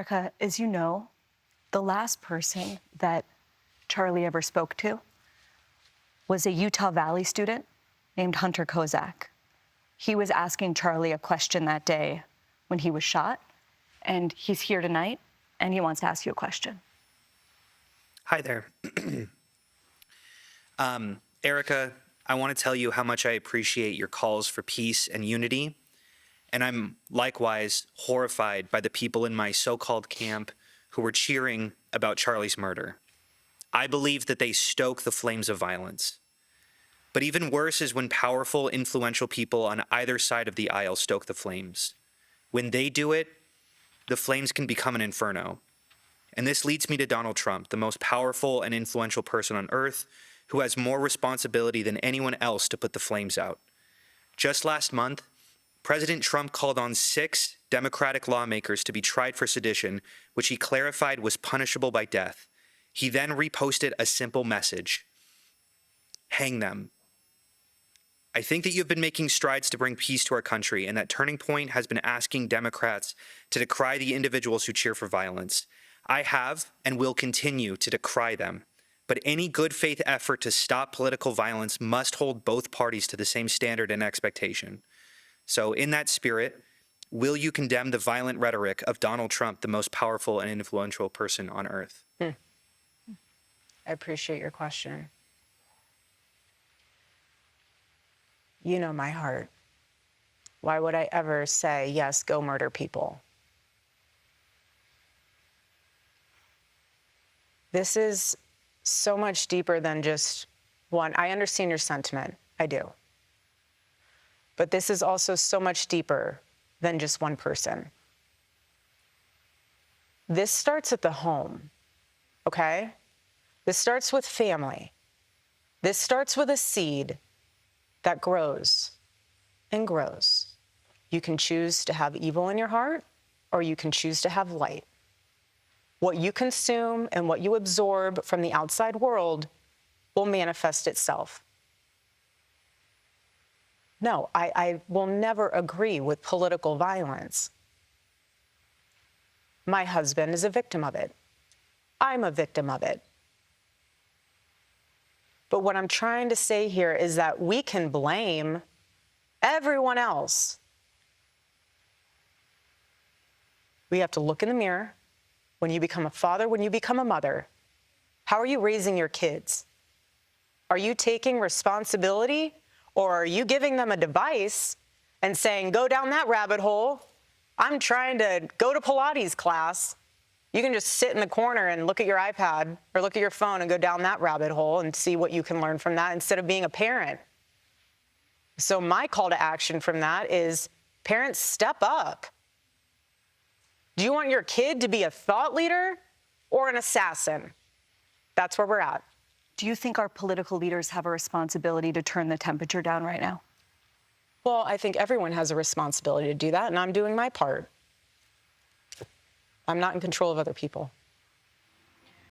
Erika, as you know, the last person that Charlie ever spoke to was a Utah Valley student named Hunter Kozak. He was asking Charlie a question that day when he was shot, and he's here tonight, and he wants to ask you a question. Hi there. Erika, I want to tell you how much I appreciate your calls for peace and unity, and I'm likewise horrified by the people in my so-called camp who were cheering about Charlie's murder. I believe that they stoke the flames of violence. But even worse is when powerful, influential people on either side of the aisle stoke the flames. When they do it, the flames can become an inferno. And this leads me to Donald Trump, the most powerful and influential person on earth, who has more responsibility than anyone else to put the flames out. Just last month, President Trump called on 6 Democratic lawmakers to be tried for sedition, which he clarified was punishable by death. He then reposted a simple message: hang them. I think that you've been making strides to bring peace to our country, and that Turning Point has been asking Democrats to decry the individuals who cheer for violence. I have and will continue to decry them. But any good faith effort to stop political violence must hold both parties to the same standard and expectation. So in that spirit, will you condemn the violent rhetoric of Donald Trump, the most powerful and influential person on earth? I appreciate your question. You know my heart. Why would I ever say, yes, go murder people? This is so much deeper than just one. I understand your sentiment. I do. But this is also so much deeper than just one person. This starts at the home, okay? This starts with family. This starts with a seed that grows and grows. You can choose to have evil in your heart, or you can choose to have light. What you consume and what you absorb from the outside world will manifest itself. No, I will never agree with political violence. My husband is a victim of it. I'm a victim of it. But what I'm trying to say here is that we can blame everyone else. We have to look in the mirror. When you become a father, when you become a mother, how are you raising your kids? Are you taking responsibility, or are you giving them a device and saying, go down that rabbit hole? I'm trying to go to Pilates class. You can just sit in the corner and look at your iPad or look at your phone and go down that rabbit hole and see what you can learn from that instead of being a parent. So my call to action from that is, parents, step up. Do you want your kid to be a thought leader or an assassin? That's where we're at. Do you think our political leaders have a responsibility to turn the temperature down right now? Well, I think everyone has a responsibility to do that, and I'm doing my part. I'm not in control of other people.